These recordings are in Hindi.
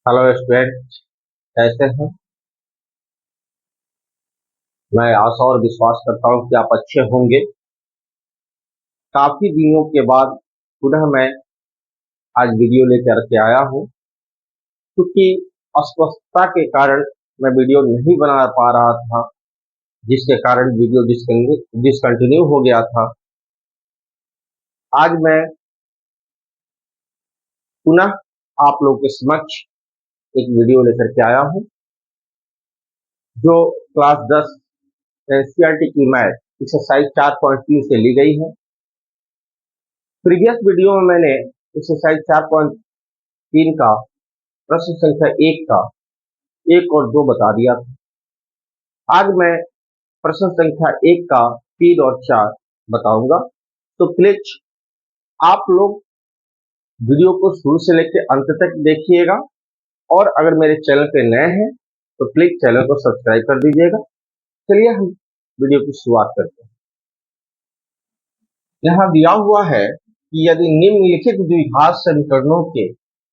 हेलो स्टूडेंट, कैसे हैं? मैं आशा और विश्वास करता हूं कि आप अच्छे होंगे। काफी दिनों के बाद पुनः मैं आज वीडियो लेकर के आया हूं, क्योंकि अस्वस्थता के कारण मैं वीडियो नहीं बना पा रहा था, जिसके कारण वीडियो डिसकंटिन्यू हो गया था। आज मैं पुनः आप लोगों के समक्ष एक वीडियो लेकर के आया हूं, जो क्लास 10 एनसीईआरटी की मैथ एक्सरसाइज 4.3 से ली गई है। प्रीवियस वीडियो में मैंने एक्सरसाइज 4.3 का प्रश्न संख्या 1 का 1 और 2 बता दिया था। आज मैं प्रश्न संख्या 1 का 3 और 4 बताऊंगा। तो प्लीज आप लोग वीडियो को शुरू से लेकर अंत तक देखिएगा, और अगर मेरे चैनल पे नए हैं तो प्लीज चैनल को सब्सक्राइब कर दीजिएगा। चलिए हम वीडियो की शुरुआत करते हैं। यहाँ दिया हुआ है कि यदि निम्नलिखित द्विघात समीकरणों के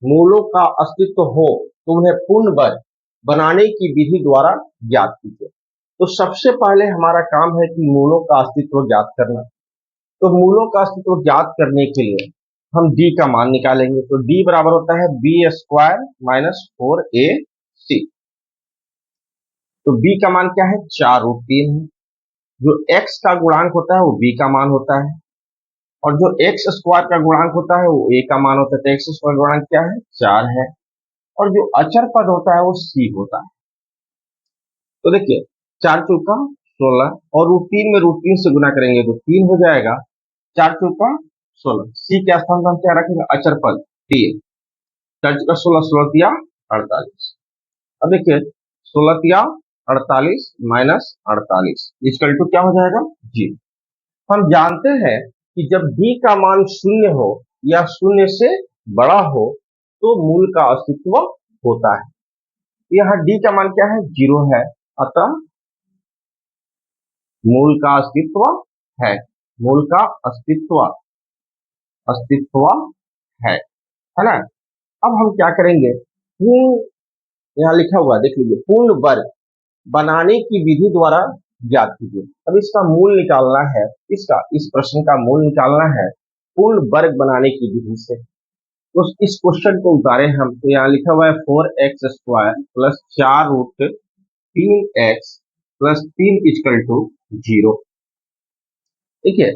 मूलों का अस्तित्व हो तो उन्हें पूर्ण वर्ग बनाने की विधि द्वारा ज्ञात कीजिए। तो सबसे पहले हमारा काम है कि मूलों का अस्तित्व ज्ञात करना। तो मूलों का अस्तित्व ज्ञात करने के लिए हम d का मान निकालेंगे। तो d बराबर होता है b स्क्वायर माइनस 4ac। तो b का मान क्या है? 4√3 है। जो x का गुणांक होता है वो b का मान होता है, और जो x स्क्वायर का गुणांक होता है वो a का मान होता है। तो x स्क्वायर गुणांक क्या है? 4 है। और जो अचर पद होता है वो c होता है। तो देखिए, 4 चौका 16, और √3 में √3 से गुना करेंगे तो 3 हो जाएगा। 4 चौका 16, c के स्थान पर हम क्या रखेंगे? अचर पद 3। 4 चौका 16, 16 तिया 48। अब देखिए, 16 तिया 48 माइनस 48 इक्वल टू क्या हो जाएगा? 0। हम जानते हैं कि जब d का मान शून्य हो या शून्य से बड़ा हो तो मूल का अस्तित्व होता है। यहाँ d का मान क्या है? 0 है, अतः मूल का अस्तित्व है। मूल का अस्तित्व अस्तित्व है ना? अब हम क्या करेंगे? यहाँ लिखा हुआ देख लीजिए, पूर्ण वर्ग बनाने की विधि द्वारा ज्ञात कीजिए। अब इसका मूल निकालना है, इस प्रश्न का मूल निकालना है पूर्ण वर्ग बनाने की विधि से। तो इस क्वेश्चन को उतारे हम। तो यहाँ लिखा हुआ है 4x square plus 4√3x plus 3 equal to 0। ठीक है।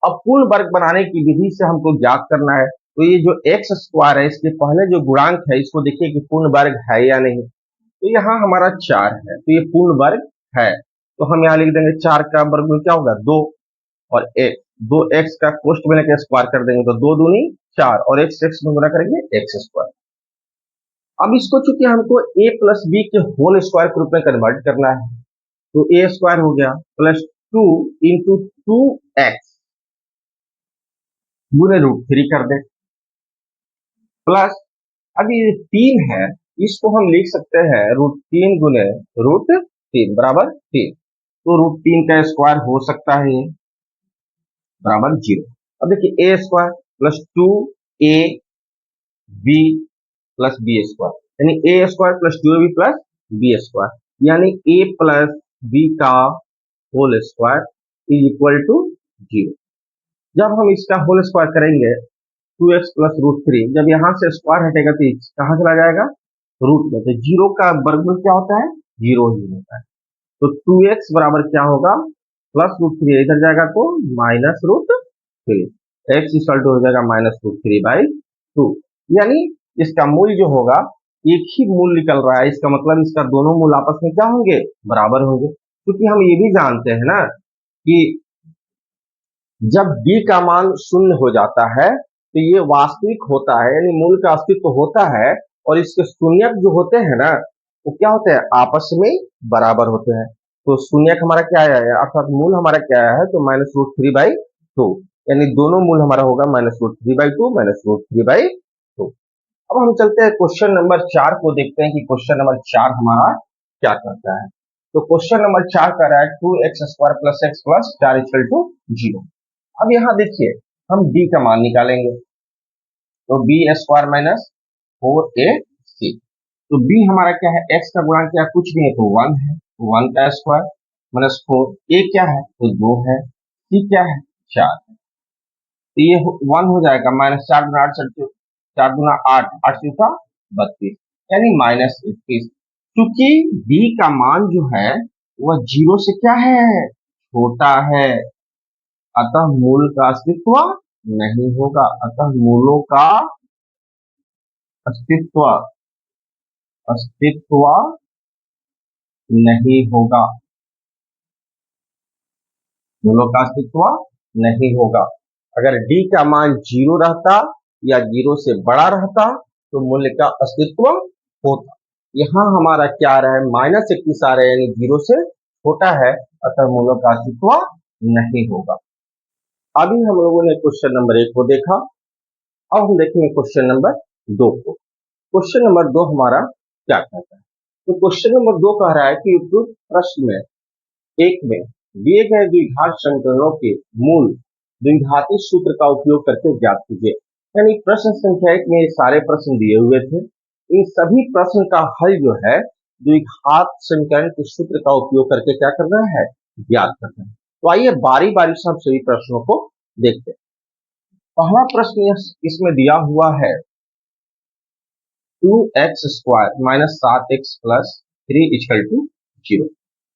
अब पूर्ण वर्ग बनाने की विधि से हमको ज्ञात करना है। तो ये जो x स्क्वायर है, इसके पहले जो गुणांक है इसको देखिए कि पूर्ण वर्ग है या नहीं। तो यहाँ हमारा 4 है, तो ये पूर्ण वर्ग है। तो हम यहाँ लिख देंगे 4 का वर्ग में क्या होगा? 2, और 1, 2x का कोष्ठ में लेकर स्क्वायर कर देंगे तो 2 दूनी 4, और x में गुना करेंगे x स्क्वायर। अब इसको चूंकि हमको a प्लस बी के होल स्क्वायर के रूप में कन्वर्ट करना है, तो a स्क्वायर हो गया प्लस 2 इंटू 2x गुने √3 कर दे, प्लस अब ये 3 है, इसको हम लिख सकते हैं √3 गुने √3 बराबर 3। तो √3 का स्क्वायर हो सकता है ये बराबर 0। अब देखिए, a square plus 2a b plus B square, यानी a square plus 2ab plus B square, यानी a प्लस b का whole square is equal to 0। जब हम इसका होल स्क्वायर करेंगे 2x प्लस √3, जब यहाँ से स्क्वायर हटेगा तो कहाँ चला जाएगा? रूट में। तो 0 का वर्गमूल क्या होता है? 0 ही होता है। तो 2x बराबर क्या होगा? प्लस √3, इधर जाएगा तो माइनस √3, x इक्वल टू हो जाएगा माइनस √3/2। यानी इसका मूल जो होगा, एक ही मूल निकल रहा है। इसका मतलब इसका दोनों मूल आपस में क्या होंगे? बराबर होंगे। क्योंकि हम ये भी जानते हैं ना कि जब d का मान शून्य हो जाता है तो ये वास्तविक होता है, यानी मूल का अस्तित्व होता है, और इसके शून्यक जो होते हैं ना, वो क्या होते हैं? आपस में बराबर होते हैं। तो शून्यक हमारा क्या आया है, अर्थात मूल हमारा क्या आया है? तो माइनस √3/2, यानी दोनों मूल हमारा होगा माइनस √3/2 माइनस √3/2। अब हम चलते हैं क्वेश्चन नंबर 4 को देखते हैं कि क्वेश्चन नंबर 4 हमारा क्या करता है। तो क्वेश्चन नंबर 4 कर रहा है 2x square plus x plus 4 equal to 0। अब यहाँ देखिए, हम d का मान निकालेंगे। तो b स्क्वायर माइनस 4ac, तो b हमारा क्या है, x का गुणांक क्या कुछ नहीं है तो 1 है, 1 का स्क्वायर माइनस 4, a क्या है तो 2 है, c क्या है 4 है, तो ये 1 हो जाएगा, माइनस 4 गुना 8, 4 गुना 8, 8 का 32, यानी माइनस 21। क्योंकि b का मान जो है वह 0 से क्या है, छोटा है, अतः मूल का अस्तित्व नहीं होगा, अतः मूलों का अस्तित्व अस्तित्व नहीं होगा, मूलों का अस्तित्व नहीं होगा। अगर d का मान 0 रहता या 0 से बड़ा रहता तो मूल्य का अस्तित्व होता। यहाँ हमारा क्या आ रहा है, माइनस 21 आ रहा है, यानी 0 से छोटा है, अतः मूलों का अस्तित्व नहीं होगा। अभी हम लोगों ने क्वेश्चन नंबर 1 को देखा, अब हम देखेंगे क्वेश्चन नंबर 2 को। क्वेश्चन नंबर 2 हमारा क्या कहता है, तो क्वेश्चन नंबर 2 कह रहा है कि उपयुक्त प्रश्न में एक में दिए गए द्विघात समीकरणों के मूल द्विघाती सूत्र का उपयोग करके ज्ञात कीजिए। यानी प्रश्न संख्या 1 में सारे प्रश्न दिए हुए थे, इन सभी प्रश्न का हल जो है द्विघात समीकरण के सूत्र का उपयोग करके क्या करना है, ज्ञात करना है। तो आइए बारी बारी से हम सभी प्रश्नों को देखते हैं। पहला प्रश्न इसमें दिया हुआ है 2x square minus 7x plus 3 equal to 0।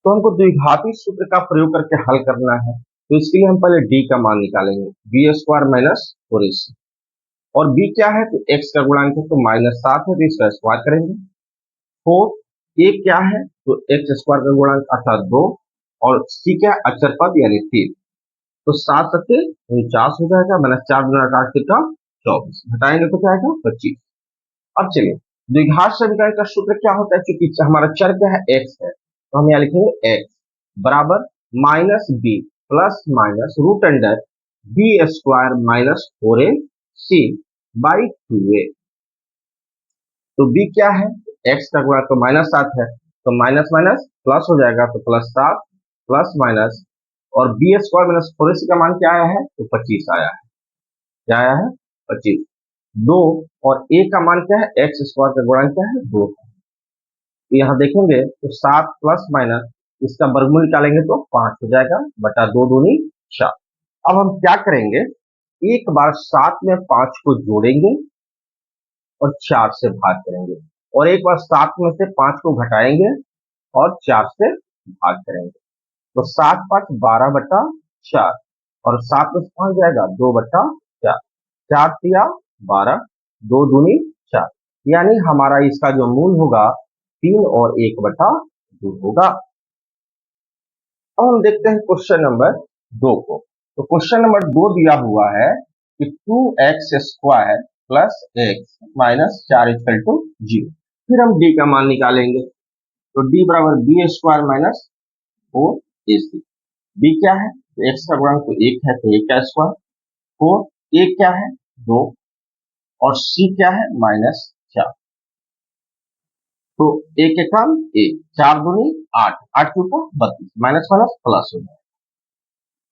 तो हमको द्विघाती सूत्र का प्रयोग करके हल करना है, तो इसके लिए हम पहले d का मान निकालेंगे, बी स्क्वायर माइनस 4ac, और b क्या है तो x का गुणांक है तो माइनस 7 है तो इसका स्क्वायर करेंगे। 4 a क्या है तो x स्क्वायर का गुणांक अर्थात 2, और c क्या अचर पद यानी 3, तो 7 सत्ते 49 हो जाएगा, माइनस 4 गुना 8 का 24, घटाएंगे तो क्या आएगा 25। अब चलिए द्विघात समीकरण का सूत्र क्या होता है, क्योंकि हमारा चर क्या है x है, तो हम यहाँ लिखेंगे x बराबर minus B plus minus root under B square minus 4ac by 2a। तो b क्या है, x का गुणा तो माइनस 7 है, तो माइनस माइनस प्लस हो जाएगा, तो प्लस 7 प्लस माइनस, और बी स्क्वायर माइनस 4ac का मान क्या आया है तो 25 आया है, क्या आया है 25। 2 और a का मान क्या है, x स्क्वायर का गुणांक क्या है 2 है। तो यहाँ देखेंगे तो 7 प्लस माइनस इसका वर्गमूल निकालेंगे तो 5 हो जाएगा, बटा 2 दूनी 4। अब हम क्या करेंगे, एक बार 7 में 5 को जोड़ेंगे और 4 से भाग करेंगे, और एक बार 7 में से 5 को घटाएंगे और 4 से भाग करेंगे। तो 7 5 12 बटा 4, और 7 में से 5 जाएगा 2 बटा 4, 4 तिया 12, 2 दूनी 4, यानी हमारा इसका जो मूल होगा 3 और 1 बटा 2 होगा। अब हम देखते हैं क्वेश्चन नंबर 2 को। तो क्वेश्चन नंबर 2 दिया हुआ है कि 2x square plus x minus 4 equal to 0। फिर हम d का मान निकालेंगे, तो d बराबर B square minus 4ac। b क्या है तो x का गुणांक तो 1 है तो 1 का स्क्वायर, 4 a क्या है 2, और c क्या है माइनस 4, तो एक के काम 1, 4 दूनी 8, 8 के ऊपर 32, माइनस माइनस प्लस हो जाएगा,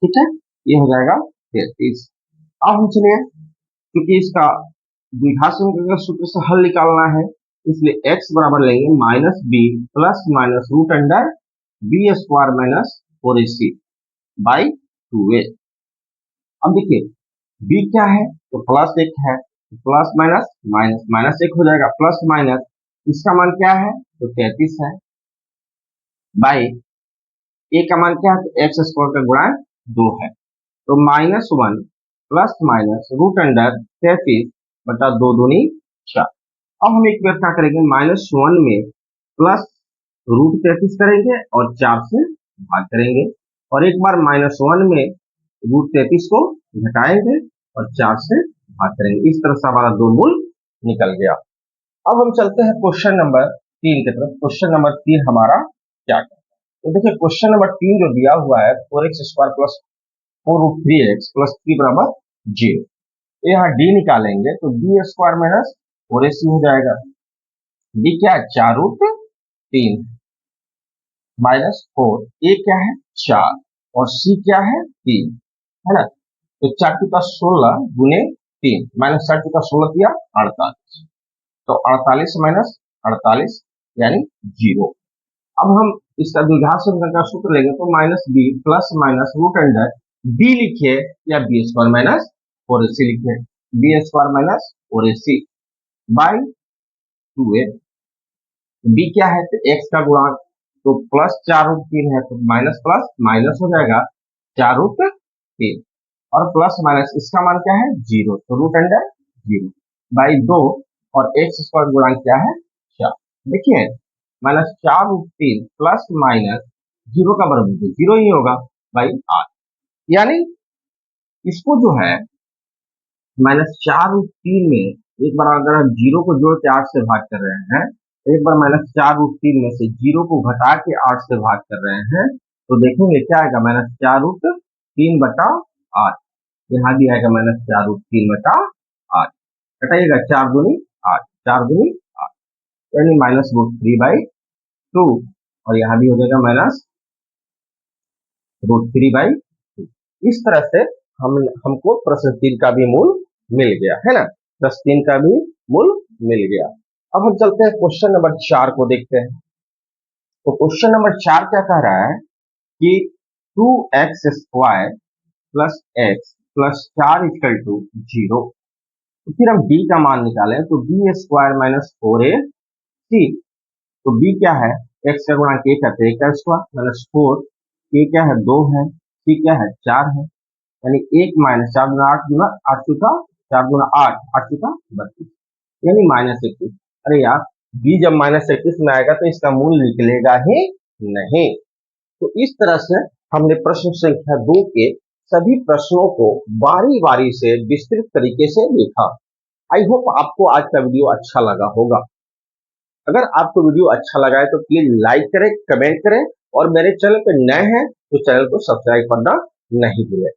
ठीक है, ये हो जाएगा 33। अब हम चलिए, क्योंकि इसका द्विघात समीकरण का सूत्र से हल निकालना है, इसलिए x बराबर लेंगे minus B plus minus root under B square minus 4ac by 2a। अब देखिए b क्या है तो प्लस 1 है, तो प्लस माइनस माइनस माइनस 1 हो जाएगा, प्लस माइनस इसका मान क्या है तो 33 है, बाई a का मान क्या है तो x स्क्वायर का गुणा 2 है, तो minus 1 plus minus root under 33 बटा 2 दूनी 4। अब हम एक बार क्या करेंगे, माइनस 1 में प्लस रूट 33 करेंगे और 4 से भाग करेंगे, और एक बार माइनस 1 में रूट 33 को घटाएंगे और 4 से भाग करेंगे। इस तरह से हमारा दो मूल निकल गया। अब हम चलते हैं क्वेश्चन नंबर 3 की तरफ। क्वेश्चन नंबर 3 हमारा क्या है, तो देखिए क्वेश्चन नंबर 3 जो दिया हुआ है 4x square plus 4 root 3x plus 3 बराबर 0, तो यहाँ d निकालेंगे तो बी स्क्वायर माइनस 4ac हो जाएगा, d क्या है 4 रूट 3 माइनस 4, a क्या है 4 और c क्या है 3, है ना, तो 4 की पास 16 गुने 3 माइनस 4 की पास 16 किया 48, तो 48 माइनस 48 यानी 0। अब हम इसका द्विघात समीकरण का सूत्र लेंगे तो minus B plus minus root under B लिखिए या बी स्क्वायर माइनस 4ac लिखिए, B square minus 4ac by 2a। B क्या है तो एक्स का गुणांक, तो प्लस 4√3 है तो माइनस प्लस माइनस हो जाएगा 4√3 और प्लस माइनस इसका मान क्या है 0, तो रूट अंडर 0 बाई 2 और एक्स स्क्वायर गुणांक क्या है 4। देखिए माइनस 4√3 प्लस माइनस 0 का बराबर 0 ही होगा बाई 8, यानी इसको जो है -4√3 में एक बार अगर हम 0 को जोड़ के 8 से भाग कर रहे हैं, एक बार -4√3 में से 0 को घटा के 8 से भाग कर रहे हैं, तो देखेंगे क्या आएगा -4√3/8। यहाँ भी आएगा -4√3/8, घटाइएगा 4 दूनी 8, 4 दूनी 8 यानी -√3/2 और यहाँ भी हो जाएगा -√3/2। इस तरह से हमको प्रश्न 3 का भी मूल मिल गया है ना, प्रश्न 3 का भी मूल मिल गया। अब हम चलते हैं क्वेश्चन नंबर 4 को देखते हैं। तो क्वेश्चन नंबर 4 क्या कह रहा है कि 2x² plus x plus 4 equal to 0। तो फिर हम b का मान निकालें तो b² माइनस 4ac, तो b क्या है x का गुणांक 1 है तो 1 का स्क्वायर माइनस 4, a क्या है 2 है, c क्या है 4 है, यानी 1 माइनस 4 गुना 8 गुना 8 चुका 4 गुना 8 8 चुका 32 यानी -21। अरे यार b जब -21 में आएगा तो इसका मूल निकलेगा ही नहीं। तो इस तरह से हमने प्रश्न संख्या 2 के सभी प्रश्नों को बारी बारी से विस्तृत तरीके से देखा। आई होप आपको आज का वीडियो अच्छा लगा होगा। अगर आपको वीडियो अच्छा लगा है तो प्लीज लाइक करें, कमेंट करें और मेरे चैनल पर नए हैं तो चैनल को सब्सक्राइब करना नहीं भूलें।